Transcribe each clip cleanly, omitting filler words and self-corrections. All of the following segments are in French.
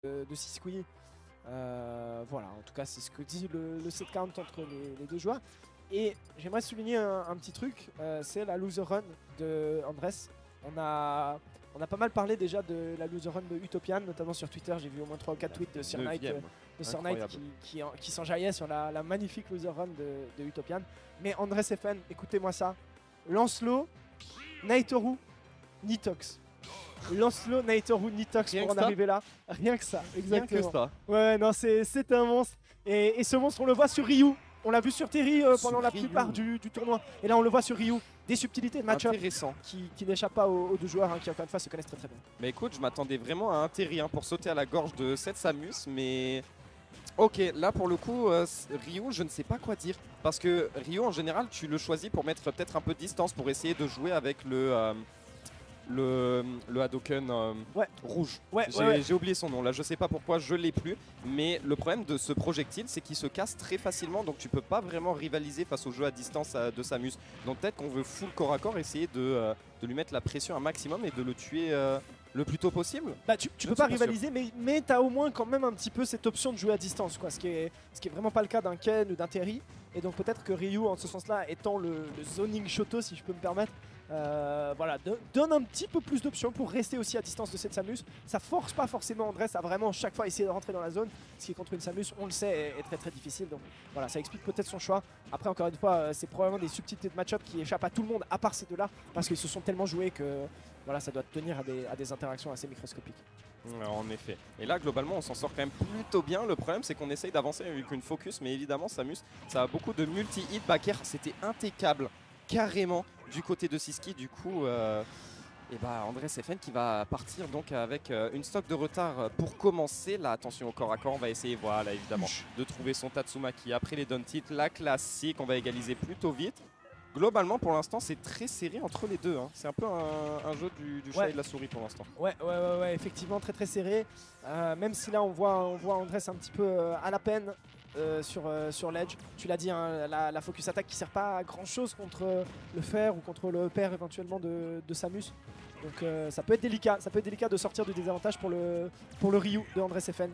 de Sisqui. Voilà, en tout cas, c'est ce que dit le set count entre les deux joueurs. Et j'aimerais souligner un petit truc, c'est la loser run de Andres. On a pas mal parlé déjà de la loser run de Utopian, notamment sur Twitter. J'ai vu au moins 3 ou 4 tweets de Sir Knight, qui s'enjaillaient sur la magnifique loser run de Utopian. Mais Andres FN, écoutez-moi ça. Lancelot, Naitoru, Nitox. Lancelot, Naitoru, Nitox pour en arriver là. Rien que ça, exactement. Rien que ça. Ouais, non, c'est un monstre. Et ce monstre, on le voit sur Ryu. On l'a vu sur Terry pendant la plupart du tournoi. Et là, on le voit sur Ryu. Des subtilités de match-up qui n'échappent pas aux deux joueurs qui, encore une fois, se connaissent très très bien. Mais écoute, je m'attendais vraiment à un Terry pour sauter à la gorge de cette Samus. Mais ok, là pour le coup, Ryu, je ne sais pas quoi dire. Parce que Ryu, en général, tu le choisis pour mettre peut-être un peu de distance, pour essayer de jouer avec le Hadouken rouge. J'ai oublié son nom là, je sais pas pourquoi, je l'ai plus. Mais le problème de ce projectile, c'est qu'il se casse très facilement, donc tu peux pas vraiment rivaliser face au jeu à distance de Samus. Donc peut-être qu'on veut full corps à corps essayer de lui mettre la pression un maximum et de le tuer le plus tôt possible. Bah tu peux pas rivaliser, mais tu as au moins quand même un petit peu cette option de jouer à distance, quoi, ce qui est vraiment pas le cas d'un Ken ou d'un Terry. Et donc peut-être que Ryu, en ce sens-là, étant le zoning Shoto, si je peux me permettre, voilà, donne un petit peu plus d'options pour rester aussi à distance de cette Samus. Ça force pas forcément Andres à vraiment chaque fois essayer de rentrer dans la zone, ce qui contre une Samus, on le sait, est très très difficile. Donc voilà, ça explique peut-être son choix. Après, encore une fois, c'est probablement des subtilités de match-up qui échappent à tout le monde, à part ces deux-là, parce qu'ils se sont tellement joués que voilà, ça doit tenir à des interactions assez microscopiques. En effet. Et là, globalement, on s'en sort quand même plutôt bien. Le problème, c'est qu'on essaye d'avancer avec une focus, mais évidemment, Samus, ça a beaucoup de multi-hit. Backer, c'était impeccable, carrément, du côté de Sisqui. Du coup, et bah, Andres FN qui va partir donc avec une stock de retard pour commencer. Là, attention au corps à corps, on va essayer, voilà, évidemment, de trouver son Tatsumaki. Après les down hits, la classique, on va égaliser plutôt vite. Globalement, pour l'instant, c'est très serré entre les deux. C'est un peu un jeu du chat et de la souris pour l'instant. Ouais, effectivement, très très serré. Même si là, on voit Andres un petit peu à la peine sur l'edge. Tu l'as dit, hein, la focus attack qui sert pas à grand chose contre le fer ou contre le père éventuellement de Samus. Donc ça peut être délicat. Ça peut être délicat de sortir du désavantage pour le Ryu de Andres FN.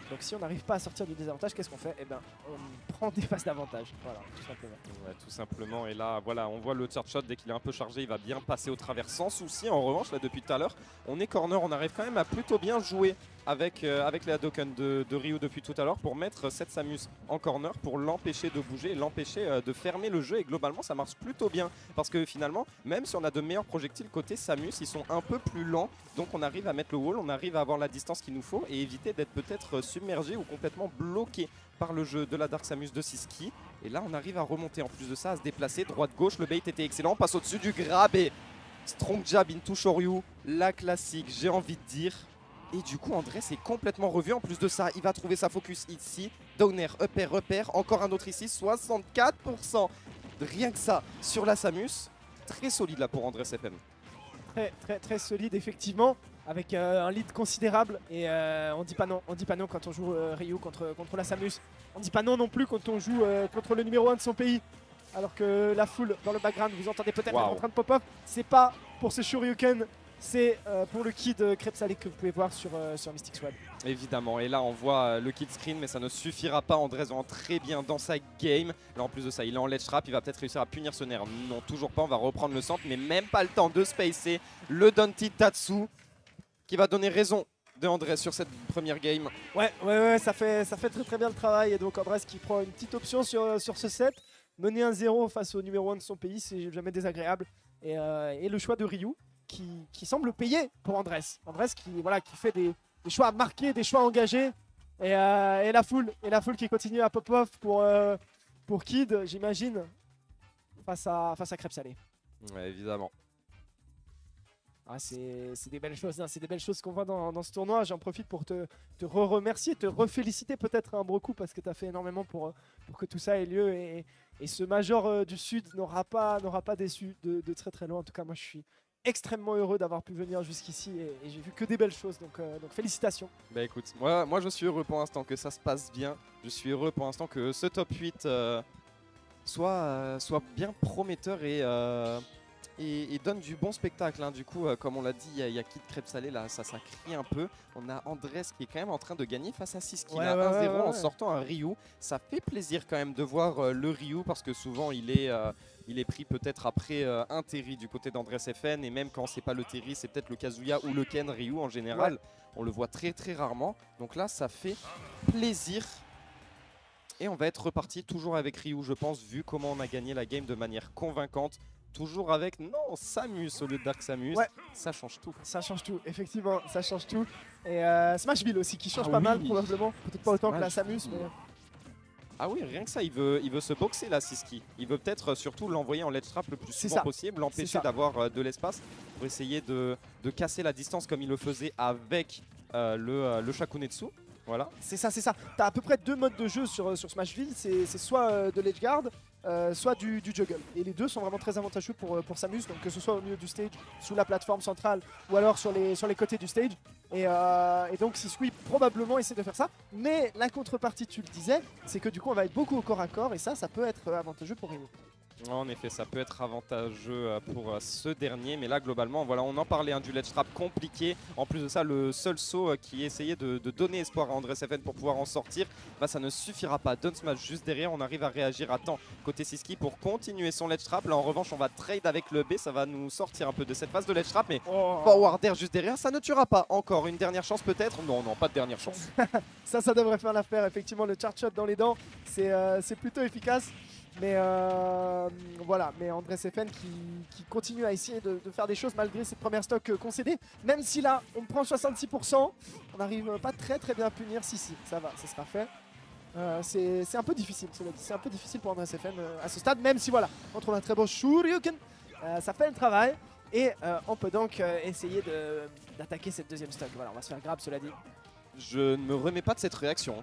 Donc si on n'arrive pas à sortir du désavantage, qu'est-ce qu'on fait? Eh ben, on prend des phases d'avantage. Voilà, tout simplement. Ouais, tout simplement. Et là, voilà, on voit le third shot, dès qu'il est un peu chargé, il va bien passer au travers sans souci. En revanche, là, depuis tout à l'heure, on est corner. On arrive quand même à plutôt bien jouer avec les Hadouken de Ryu depuis tout à l'heure pour mettre cette Samus en corner, pour l'empêcher de bouger et l'empêcher de fermer le jeu. Et globalement, ça marche plutôt bien. Parce que finalement, même si on a de meilleurs projectiles côté Samus, ils sont un peu plus lents. Donc on arrive à mettre le wall, on arrive à avoir la distance qu'il nous faut et éviter d'être peut-être submergé ou complètement bloqué par le jeu de la Dark Samus de Sisqui. Et là, on arrive à remonter en plus de ça, à se déplacer droite-gauche. Le bait était excellent, on passe au-dessus du grab et strong jab into Shoryu, la classique, j'ai envie de dire. Et du coup, Andres est complètement revu. En plus de ça, il va trouver sa focus ici. Downer, upper, encore un autre ici. 64%. Rien que ça sur la Samus. Très solide là pour Andres FM. Très solide, effectivement. Avec un lead considérable. Et on dit pas non quand on joue Ryu contre la Samus. On dit pas non plus quand on joue contre le numéro 1 de son pays. Alors que la foule dans le background, vous entendez peut-être en train de pop-up. C'est pas pour ce Shoryuken. C'est pour le kid crêpe salée que vous pouvez voir sur Mystic Sword. Évidemment, et là on voit le kid screen, mais ça ne suffira pas. Andres va très bien dans sa game. Là en plus de ça, il est en ledge trap, il va peut-être réussir à punir ce nerf. Non, toujours pas, on va reprendre le centre, mais même pas le temps de spacer. Le Dante Tatsu qui va donner raison de Andres sur cette première game. Ouais, ça fait très bien le travail. Et donc Andres qui prend une petite option sur ce set. Mener 1-0 face au numéro 1 de son pays, c'est jamais désagréable. Et le choix de Ryu. Qui semble payer pour Andres. Andres qui fait des choix marqués, des choix engagés. Et la foule qui continue à pop-off pour Kid, j'imagine, face à Crêpe Salée. Ouais, évidemment. Ah, c'est des belles choses, hein. C'est des belles choses qu'on voit dans ce tournoi. J'en profite pour te remercier, te reféliciter peut-être un gros coup parce que tu as fait énormément pour que tout ça ait lieu. Et ce Major du Sud n'aura pas déçu de très très loin. En tout cas, moi je suis extrêmement heureux d'avoir pu venir jusqu'ici et j'ai vu que des belles choses, donc félicitations. Bah écoute, moi je suis heureux pour l'instant que ça se passe bien. Je suis heureux pour l'instant que ce top 8 soit bien prometteur et et donne du bon spectacle. Hein. Du coup, comme on l'a dit, il y a Kid Crêpe Salé, là, ça crie un peu. On a Andres qui est quand même en train de gagner face à Siski, 1-0 en sortant un Ryu. Ça fait plaisir quand même de voir le Ryu, parce que souvent il est pris peut-être après un Terry du côté d'Andres FN, et même quand c'est pas le Terry, c'est peut-être le Kazuya ou le Ken. Ryu en général. On le voit très très rarement. Donc là, ça fait plaisir. Et on va être reparti toujours avec Ryu, je pense, vu comment on a gagné la game de manière convaincante. Toujours avec, non, Samus au lieu de Dark Samus. Ça change tout. Ça change tout, effectivement, ça change tout. Et Smashville aussi, qui change pas mal probablement. Peut-être pas autant que la Samus, mais... Ah oui, rien que ça, il veut se boxer là, Siski. Il veut peut-être surtout l'envoyer en ledge trap le plus souvent possible, l'empêcher d'avoir de l'espace pour essayer de casser la distance comme il le faisait avec le Shakunetsu. Voilà. C'est ça. T'as à peu près 2 modes de jeu sur Smashville, c'est soit de l'edge guard, soit du juggle. Et les deux sont vraiment très avantageux pour Samus, donc que ce soit au milieu du stage, sous la plateforme centrale, ou alors sur les côtés du stage. Et donc Siski probablement essaie de faire ça. Mais la contrepartie, tu le disais, c'est que du coup on va être beaucoup au corps à corps, et ça peut être avantageux pour Ryu. En effet, ça peut être avantageux pour ce dernier, mais là globalement, voilà, on en parlait, du ledge trap compliqué. En plus de ça, le seul saut qui essayait de donner espoir à Andres FN pour pouvoir en sortir, bah, ça ne suffira pas. Down smash juste derrière, on arrive à réagir à temps côté Siski pour continuer son ledge trap. Là en revanche, on va trade avec le B, ça va nous sortir un peu de cette phase de ledge trap, mais forward air juste derrière, ça ne tuera pas. Encore une dernière chance peut-être? Non, pas de dernière chance. ça devrait faire l'affaire, effectivement, le charge shot dans les dents, c'est plutôt efficace. Mais voilà, mais Andres FN qui continue à essayer de faire des choses malgré cette première stock concédée. Même si là, on prend 66%, on n'arrive pas très bien à punir. Si, ça va, ça sera fait. C'est un peu difficile, c'est un peu difficile pour Andres FN à ce stade, même si voilà, on trouve un très beau Shoryuken, ça fait le travail. Et on peut donc essayer d'attaquer cette deuxième stock. Voilà, on va se faire grab, cela dit. Je ne me remets pas de cette réaction.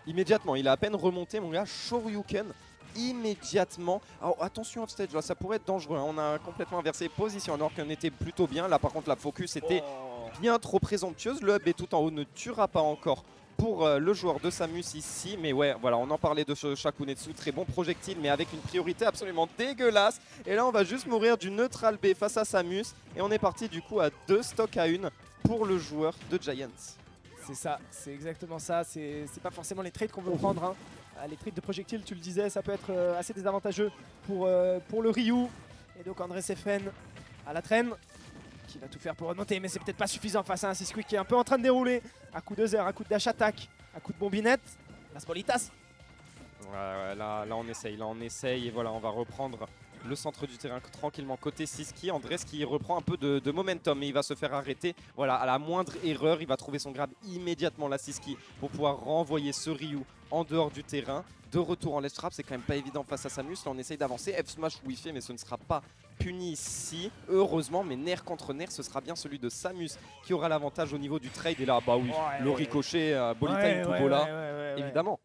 Immédiatement, il a à peine remonté, mon gars, Shoryuken. Immédiatement. Alors attention offstage, là ça pourrait être dangereux, hein. On a complètement inversé position alors qu'on était plutôt bien. Là par contre la focus était bien trop présomptueuse. Le hub est tout en haut, ne tuera pas encore pour le joueur de Samus ici. Mais ouais, voilà, on en parlait de Shakunetsu, très bon projectile mais avec une priorité absolument dégueulasse. Et là on va juste mourir du neutral B face à Samus. Et on est parti du coup à 2 stocks à 1 pour le joueur de Giants. C'est ça, c'est exactement ça, c'est pas forcément les trades qu'on veut prendre, hein. Les trades de projectiles, tu le disais, ça peut être assez désavantageux pour le Ryu. Et donc Andres FN à la traîne, qui va tout faire pour remonter, mais c'est peut-être pas suffisant face à un Siski qui est un peu en train de dérouler. À coup de zère, à coup de dash attack, à coup de bombinette, Las Bolitas. Ouais, là on essaye et voilà, on va reprendre le centre du terrain tranquillement côté Siski. Andres qui reprend un peu de momentum, mais il va se faire arrêter. Voilà, à la moindre erreur, il va trouver son grab immédiatement, la Siski, pour pouvoir renvoyer ce Ryu en dehors du terrain. De retour en ledge trap, c'est quand même pas évident face à Samus. Là on essaye d'avancer, F smash oui fait, mais ce ne sera pas puni ici, heureusement. Mais nerf contre nerf, ce sera bien celui de Samus qui aura l'avantage au niveau du trade. Et là, bah oui, le ricochet, Bolita Tubola, évidemment.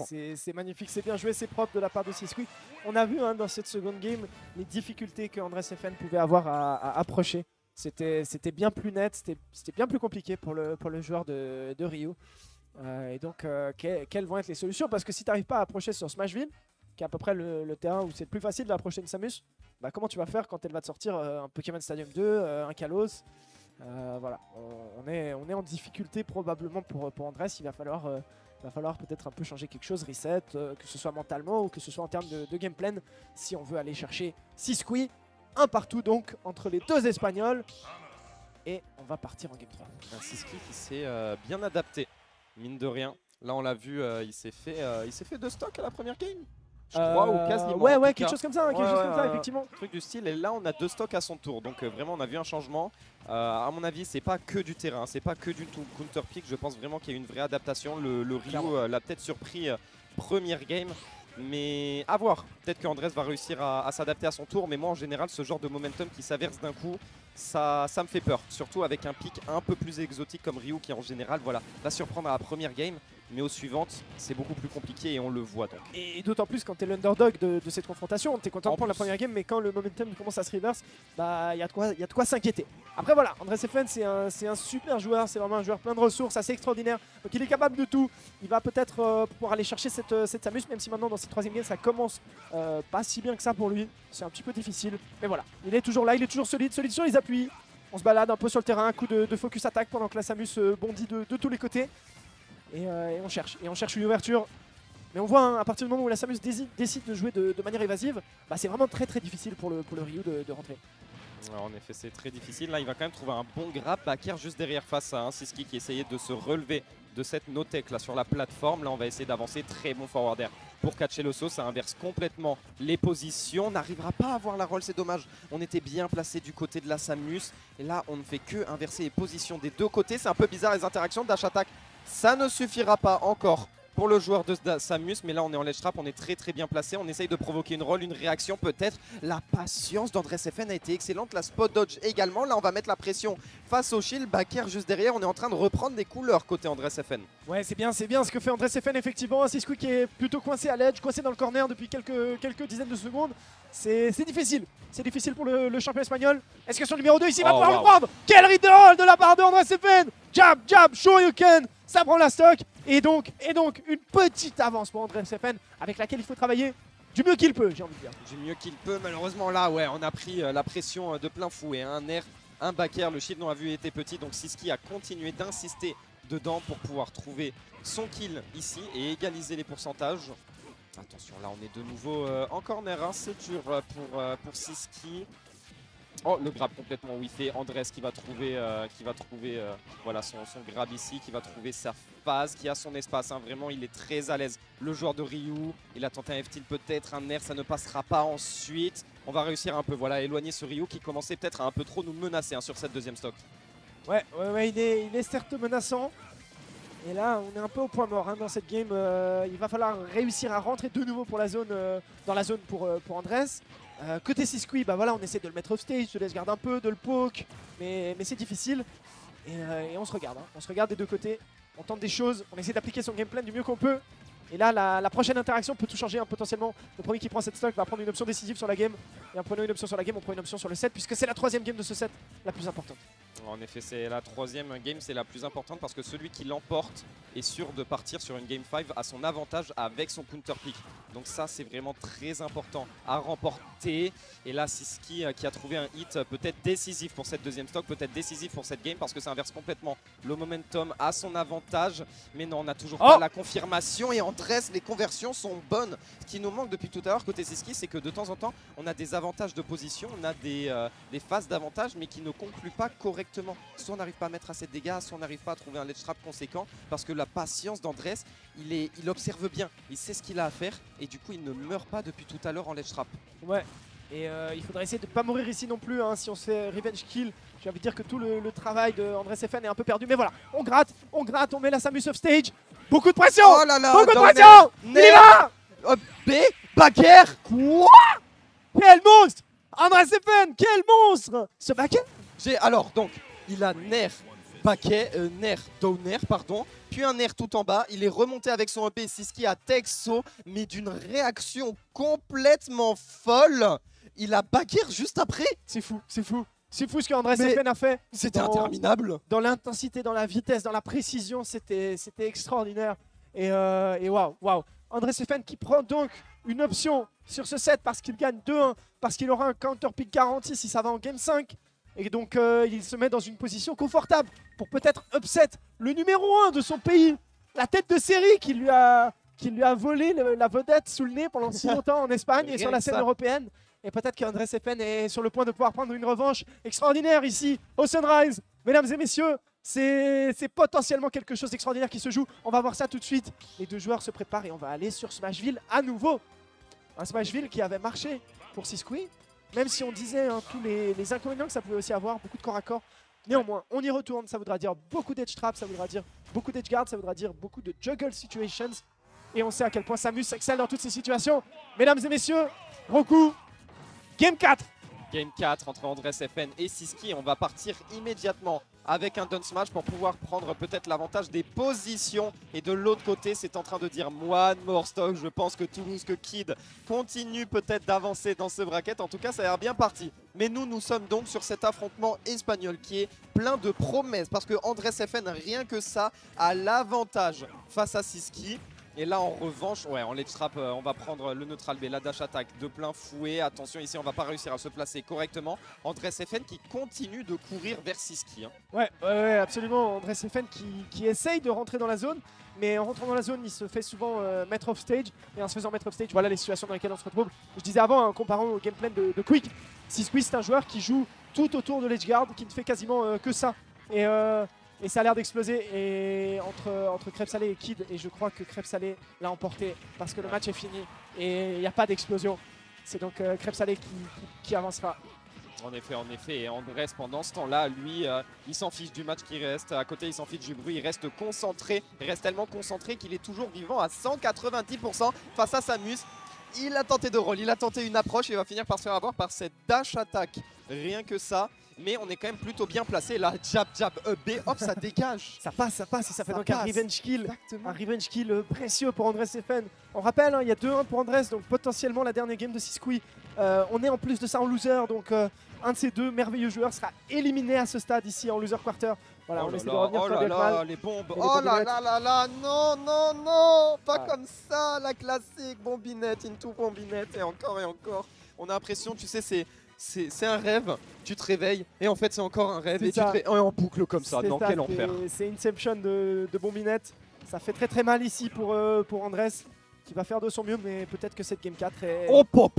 C'est magnifique, c'est bien joué, c'est propre de la part de Siski. On a vu dans cette seconde game les difficultés que Andres FN pouvait avoir à approcher. C'était bien plus net, c'était bien plus compliqué pour le joueur de Ryu. Et donc, quelles vont être les solutions? Parce que si tu n'arrives pas à approcher sur Smashville, qui est à peu près le terrain où c'est le plus facile d'approcher une Samus, bah comment tu vas faire quand elle va te sortir un Pokémon Stadium 2, un Kalos? Voilà, on est en difficulté probablement pour Andres. Il va falloir peut-être un peu changer quelque chose, reset, que ce soit mentalement ou que ce soit en termes de gameplay, si on veut aller chercher Siski. Un partout donc entre les deux Espagnols. Et on va partir en game 3. Un Siski qui s'est bien adapté. Mine de rien, là on l'a vu, il s'est fait 2 stocks à la première game, je crois, ou quasiment. Ouais, quelque chose comme ça, effectivement. Truc du style, et là on a 2 stocks à son tour, donc vraiment on a vu un changement. À mon avis, c'est pas que du terrain, c'est pas que du counter pick, je pense vraiment qu'il y a eu une vraie adaptation. Le Ryu l'a peut-être surpris première game, mais à voir. Peut-être qu'Andres va réussir à s'adapter à son tour, mais moi en général, ce genre de momentum qui s'averse d'un coup, ça me fait peur. Surtout avec un pick un peu plus exotique comme Ryu qui en général voilà, va surprendre à la première game. Mais aux suivantes, c'est beaucoup plus compliqué et on le voit donc. Et d'autant plus quand tu es l'underdog de cette confrontation, tu es content de prendre la plus. première game, mais quand le momentum commence à se reverse, bah il y a de quoi s'inquiéter. Après voilà, Andrés FN c'est un super joueur, c'est vraiment un joueur plein de ressources, assez extraordinaire. Donc il est capable de tout. Il va peut-être pouvoir aller chercher cette Samus, même si maintenant dans cette troisième game ça commence pas si bien que ça pour lui. C'est un petit peu difficile. Mais voilà, il est toujours là, il est toujours solide sur les appuis. On se balade un peu sur le terrain, un coup de focus attaque pendant que la Samus bondit de tous les côtés. Et on cherche une ouverture. Mais on voit hein, à partir du moment où la Samus décide de jouer de manière évasive, bah, c'est vraiment très difficile pour le Ryu de rentrer. Alors, en effet c'est très difficile, là il va quand même trouver un bon grab, Bakker juste derrière face à un Siski qui essayait de se relever de cette no-tech là sur la plateforme. Là on va essayer d'avancer, très bon forward air pour catcher le saut, ça inverse complètement les positions, on n'arrivera pas à avoir la roll, c'est dommage. On était bien placé du côté de la Samus et là on ne fait que inverser les positions des deux côtés, c'est un peu bizarre les interactions, dash attack. Ça ne suffira pas encore pour le joueur de Samus, mais là on est en ledge trap, on est très bien placé, on essaye de provoquer une roll, une réaction peut-être. La patience d'Andrés FN a été excellente, la spot dodge également. Là on va mettre la pression face au shield, Bakker juste derrière, on est en train de reprendre des couleurs côté Andrés FN. Ouais c'est bien ce que fait Andrés FN effectivement. C'est Squeak qui est plutôt coincé à l'edge, coincé dans le corner depuis quelques dizaines de secondes. C'est difficile pour le champion espagnol. Est-ce que son numéro 2 ici va pouvoir le prendre? Quel read roll de la part de Andrés FN. Jab, Shoryuken, ça prend la stock. Et donc une petite avance pour Andrés FN avec laquelle il faut travailler du mieux qu'il peut, j'ai envie de dire. Du mieux qu'il peut, malheureusement là ouais on a pris la pression de plein fouet, un air, un Bakker, le shield on a vu était petit, donc Siski a continué d'insister dedans pour pouvoir trouver son kill ici et égaliser les pourcentages. Attention, là on est de nouveau en corner, hein. C'est dur pour Siski. Oh, le grab complètement whiffé. Andrés qui va trouver, voilà, son grab ici, qui va trouver sa phase, qui a son espace. Hein. Vraiment, il est très à l'aise. Le joueur de Ryu, il a tenté un F-tilt peut-être, un air, ça ne passera pas ensuite. On va réussir un peu voilà, à éloigner ce Ryu qui commençait peut-être à un peu trop nous menacer hein, sur cette deuxième stock. Ouais, il est certes menaçant. Et là, on est un peu au point mort hein, dans cette game. Il va falloir réussir à rentrer de nouveau pour la zone, dans la zone pour Andrés. Côté Siski, bah voilà, on essaie de le mettre off stage, de laisse garde un peu, de le poke, mais c'est difficile. Et on se regarde, hein. On se regarde des deux côtés, on tente des choses, on essaie d'appliquer son game plan du mieux qu'on peut. Et là, la prochaine interaction peut tout changer hein, potentiellement. Le premier qui prend cette stock va prendre une option décisive sur la game. Et en prenant une option sur la game, on prend une option sur le set, puisque c'est la troisième game de ce set la plus importante. En effet, c'est la troisième game, c'est la plus importante parce que celui qui l'emporte est sûr de partir sur une game 5 à son avantage avec son counter pick. Donc ça, c'est vraiment très important à remporter. Et là, Siski qui a trouvé un hit peut-être décisif pour cette deuxième stock, peut-être décisif pour cette game parce que ça inverse complètement le momentum à son avantage. Mais non, on n'a toujours pas la confirmation et Andrés, les conversions sont bonnes. Ce qui nous manque depuis tout à l'heure côté Siski, c'est que de temps en temps, on a des avantages de position, on a des phases d'avantage mais qui ne concluent pas correctement. Soit on n'arrive pas à mettre assez de dégâts, soit on n'arrive pas à trouver un ledge trap conséquent parce que la patience d'Andrés, il observe bien, il sait ce qu'il a à faire et du coup il ne meurt pas depuis tout à l'heure en ledge trap. Ouais, et il faudrait essayer de ne pas mourir ici non plus hein, si on se fait revenge kill. J'ai envie de dire que tout le travail de Andrés FN est un peu perdu, mais voilà, on gratte, on met la Samus off stage. Beaucoup de pression! Oh là là, beaucoup de pression! Il y va! B, Bakker! Quoi? Quel monstre! Andrés FN, quel monstre! Ce Bakker? Alors donc, il a Nair, Bakker, Nair, Downer, pardon, puis un Nair tout en bas. Il est remonté avec son EP Siski à Texo, mais d'une réaction complètement folle. Il a Bakker juste après. C'est fou, c'est fou. C'est fou ce qu'Andrés FN a fait. C'était interminable. Dans l'intensité, dans la vitesse, dans la précision, c'était extraordinaire. Et waouh. Andrés FN qui prend donc une option sur ce set parce qu'il gagne 2-1, parce qu'il aura un counter pick garanti si ça va en game 5. Et donc il se met dans une position confortable pour peut-être upset le numéro 1 de son pays. La tête de série qui lui a volé la vedette sous le nez pendant si longtemps en Espagne et sur la scène européenne. Et peut-être qu'Andrés FN est sur le point de pouvoir prendre une revanche extraordinaire ici au Sunrise. Mesdames et messieurs, c'est potentiellement quelque chose d'extraordinaire qui se joue. On va voir ça tout de suite. Les deux joueurs se préparent et on va aller sur Smashville à nouveau. Un Smashville qui avait marché pour Siski. Même si on disait hein, tous les inconvénients que ça pouvait aussi avoir, beaucoup de corps à corps. Néanmoins, on y retourne, ça voudra dire beaucoup d'edge trap, ça voudra dire beaucoup d'edge guard, ça voudra dire beaucoup de juggle situations. Et on sait à quel point Samus excelle dans toutes ces situations. Mesdames et messieurs, Roku, Game 4. Game 4 entre Andres FN et Siski. On va partir immédiatement avec un done smash pour pouvoir prendre peut-être l'avantage des positions. Et de l'autre côté, c'est en train de dire one more stock. Je pense que Toulouse, que Kid continue peut-être d'avancer dans ce bracket. En tout cas, ça a l'air bien parti. Mais nous sommes donc sur cet affrontement espagnol qui est plein de promesses. Parce que Andres FN, rien que ça, a l'avantage face à Siski. Et là en revanche, ouais, en late trap, on va prendre le neutral B, la dash attack de plein fouet. Attention ici, on va pas réussir à se placer correctement. Andres FN qui continue de courir vers Siski. Hein. Ouais, absolument. Andres FN qui essaye de rentrer dans la zone. Mais en rentrant dans la zone, il se fait souvent mettre off stage. Et en se faisant mettre off stage, voilà les situations dans lesquelles on se retrouve. Je disais avant, en comparant au gameplay de Quick, Siski c'est un joueur qui joue tout autour de l'edge guard, qui ne fait quasiment que ça. Et ça a l'air d'exploser et entre Crêpe Salé et Kid. Et je crois que Crêpe Salé l'a emporté parce que le match est fini et il n'y a pas d'explosion. C'est donc Crêpe Salé qui avancera. En effet. Et Andres, pendant ce temps-là, lui, il s'en fiche du match qui reste. À côté, il s'en fiche du bruit. Il reste concentré. Il reste tellement concentré qu'il est toujours vivant à 190% face à Samus. Il a tenté de roll, il a tenté une approche et il va finir par se faire avoir par cette dash attack. Rien que ça. Mais on est quand même plutôt bien placé. Là, jab, B, hop, ça dégage. Ça passe et ça fait donc un revenge kill. Exactement. Un revenge kill précieux pour Andres FN. On rappelle, hein, il y a 2-1 pour Andres, donc potentiellement la dernière game de Siski. On est en plus de ça en loser, donc un de ces deux merveilleux joueurs sera éliminé à ce stade ici en loser quarter. Voilà, on essaie de revenir oh là là, les bombes. Oh là là, non, pas comme ça, la classique bombinette, into bombinette, et encore. On a l'impression, tu sais, c'est un rêve, tu te réveilles et en fait c'est encore un rêve et tu te réveilles en boucle comme ça. Non, quel enfer. C'est Inception de bombinette. Ça fait très mal ici pour Andres qui va faire de son mieux, mais peut-être que cette game 4 est... Oh pop.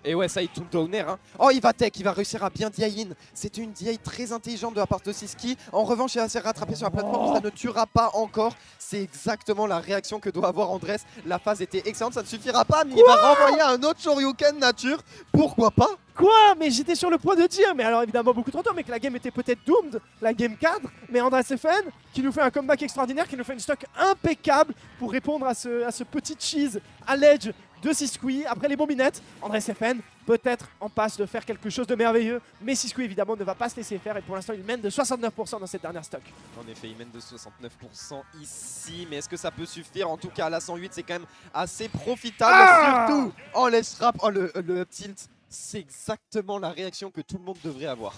Et ouais, ça il tourne downer. Hein. Oh, il va tech, il va réussir à bien DI in. C'est une DI très intelligente de la part de Siski. En revanche, il va se rattraper sur la plateforme, ça ne tuera pas encore. C'est exactement la réaction que doit avoir Andres. La phase était excellente, ça ne suffira pas, mais il va renvoyer un autre Shoryuken nature. Pourquoi pas? Quoi? Mais j'étais sur le point de dire, mais alors évidemment beaucoup trop tôt, mais que la game était peut-être doomed, la game 4, mais Andres FN qui nous fait un comeback extraordinaire, qui nous fait une stock impeccable pour répondre à ce petit cheese à l'edge de Siski. Après les bombinettes, Andres FN peut-être en passe de faire quelque chose de merveilleux, mais Siski évidemment ne va pas se laisser faire et pour l'instant il mène de 69% dans cette dernière stock. En effet, il mène de 69% ici, mais est-ce que ça peut suffire? En tout cas, la 108 c'est quand même assez profitable, surtout en laisse rap, le tilt. C'est exactement la réaction que tout le monde devrait avoir.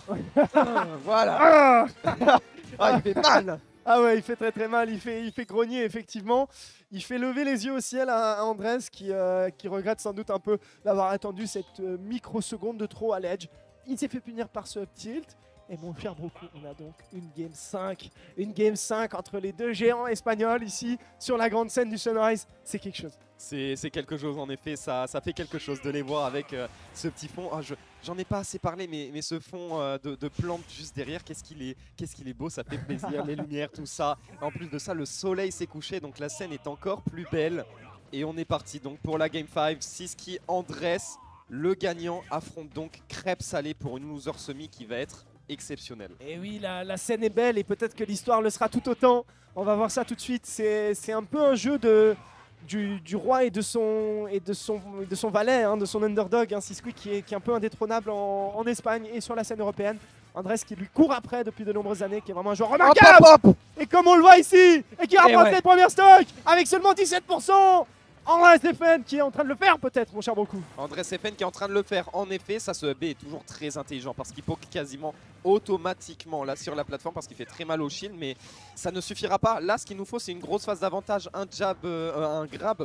Voilà. Il fait mal. Ah ouais, il fait très mal, il fait grogner effectivement. Il fait lever les yeux au ciel à Andres qui regrette sans doute un peu d'avoir attendu cette microseconde de trop à l'edge. Il s'est fait punir par ce tilt. Et mon cher Broku, on a donc une game 5 entre les deux géants espagnols ici sur la grande scène du Sunrise. C'est quelque chose. C'est quelque chose en effet, ça fait quelque chose de les voir avec ce petit fond. Oh, j'en ai pas assez parlé, mais ce fond de plantes juste derrière, qu'est-ce qu'il est beau, ça fait plaisir, les lumières, tout ça. En plus de ça, le soleil s'est couché, donc la scène est encore plus belle. Et on est parti donc pour la game 5, Siski, Andres, le gagnant affronte donc Crêpe Salé pour une loser semi qui va être exceptionnelle. Et oui, la scène est belle et peut-être que l'histoire le sera tout autant. On va voir ça tout de suite, c'est un peu un jeu du roi et de son valet, hein, de son underdog, hein, Siski qui est un peu indétrônable en Espagne et sur la scène européenne. Andres qui lui court après depuis de nombreuses années, qui est vraiment un joueur remarquable. Hop. Et comme on le voit ici, et qui rapproche les premières stocks avec seulement 17%. Andres FN qui est en train de le faire peut-être, mon cher Broku. Andres FN qui est en train de le faire, en effet. Ça, ce B est toujours très intelligent parce qu'il poke quasiment automatiquement là sur la plateforme parce qu'il fait très mal au shield, mais ça ne suffira pas. Là, ce qu'il nous faut, c'est une grosse phase d'avantage, un grab,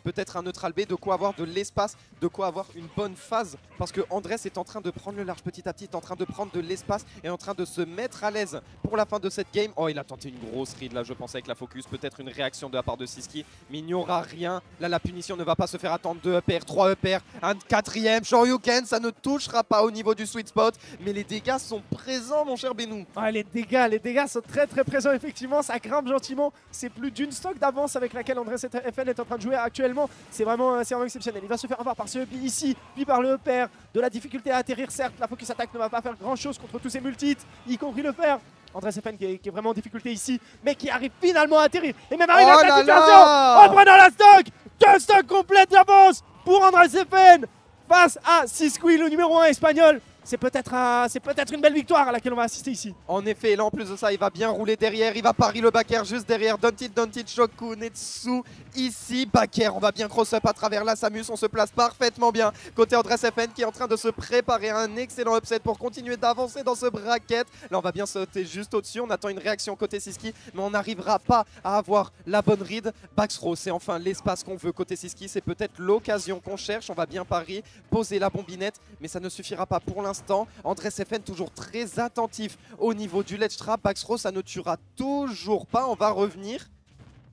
peut-être un neutral B, de quoi avoir de l'espace, de quoi avoir une bonne phase parce que Andres est en train de prendre le large petit à petit, est en train de prendre de l'espace et en train de se mettre à l'aise pour la fin de cette game. Oh, il a tenté une grosse read là, je pense, avec la focus, peut-être une réaction de la part de Siski, mais il n'y aura rien. Là, la punition ne va pas se faire attendre. 2 EPR, 3 EPR, un quatrième Shoryuken, ça ne touchera pas au niveau du sweet spot, mais les dégâts sont présents, mon cher Benou. Ah, les dégâts sont très présents effectivement, ça grimpe gentiment. C'est plus d'une stock d'avance avec laquelle Andres FN est en train de jouer actuellement. C'est vraiment exceptionnel. Il va se faire avoir par ce EPI ici, puis par le EPR. De la difficulté à atterrir, certes, la focus attack ne va pas faire grand chose contre tous ces multihits, y compris le fer. Andres FN qui est vraiment en difficulté ici, mais qui arrive finalement à atterrir. Et même arrive à la situation en prenant la stock. 2 stocks complètes d'avance pour Andres FN. face à Sisqui, le numéro 1 espagnol. C'est peut-être une belle victoire à laquelle on va assister ici. En effet, là en plus de ça, il va bien rouler derrière. Il va pari le backer juste derrière. Don't it, Shoku, Netsu. Ici, backer, on va bien cross-up à travers la Samus. On se place parfaitement bien. Côté Andress FN qui est en train de se préparer à un excellent upset pour continuer d'avancer dans ce bracket. Là, on va bien sauter juste au-dessus. On attend une réaction côté Siski, mais on n'arrivera pas à avoir la bonne read. Backthrow, c'est enfin l'espace qu'on veut côté Siski. C'est peut-être l'occasion qu'on cherche. On va bien parier, poser la bombinette, mais ça ne suffira pas pour l'instant. Andress FN toujours très attentif au niveau du ledge trap. Backthrow, ça ne tuera toujours pas. On va revenir.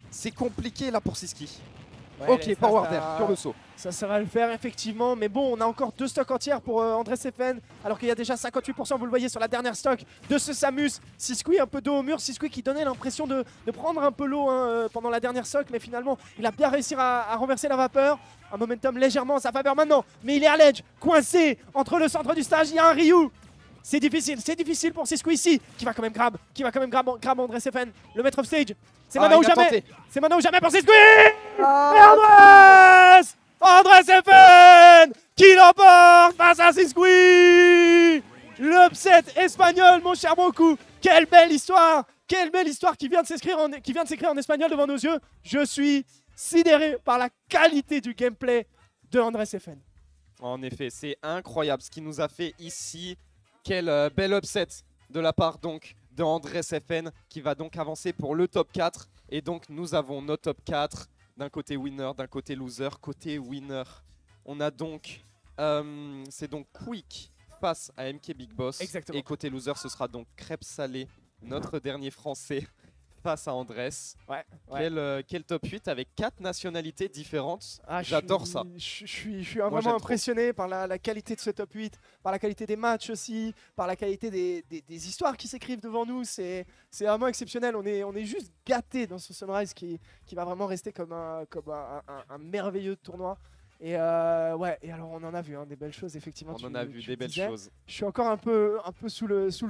C'est compliqué là pour Siski. Ouais, ok, forward air sur le saut. Ça va le faire effectivement, mais bon, on a encore 2 stocks entières pour Andress FN, alors qu'il y a déjà 58%, vous le voyez sur la dernière stock de ce Samus. Sisqui un peu dos au mur, Sisqui qui donnait l'impression de prendre un peu l'eau pendant la dernière stock, mais finalement il a bien réussi à renverser la vapeur. Un momentum légèrement en sa faveur maintenant, mais il est à l'edge, coincé entre le centre du stage, il y a un Ryu. C'est difficile pour Sisqui ici, qui va quand même grab Andress FN, le maître of stage. C'est maintenant ou jamais. C'est maintenant ou jamais pour Sisqui. Et Andress FN qui l'emporte face à Sisqui. L'upset espagnol, mon cher Moku. Quelle belle histoire qui vient de s'écrire en espagnol devant nos yeux. Je suis sidéré par la qualité du gameplay de Andress FN. En effet, c'est incroyable ce qu'il nous a fait ici. Quel bel upset de la part donc de Andress FN qui va donc avancer pour le top 4. Et donc nous avons nos top 4 d'un côté winner, d'un côté loser. Côté winner, on a donc, c'est donc Quick face à MK Big Boss. Exactement. Et côté loser, ce sera donc Crêpe Salé, notre dernier français, face à Andress. Ouais. Quel top 8 avec 4 nationalités différentes. Ah, j'adore ça. Je suis vraiment impressionné par la qualité de ce top 8, par la qualité des matchs aussi, par la qualité des histoires qui s'écrivent devant nous. C'est vraiment exceptionnel. On est juste gâtés dans ce Sunrise qui va vraiment rester comme un merveilleux tournoi. Et et alors on en a vu des belles choses effectivement. On en a vu des belles choses. Je suis encore un peu sous le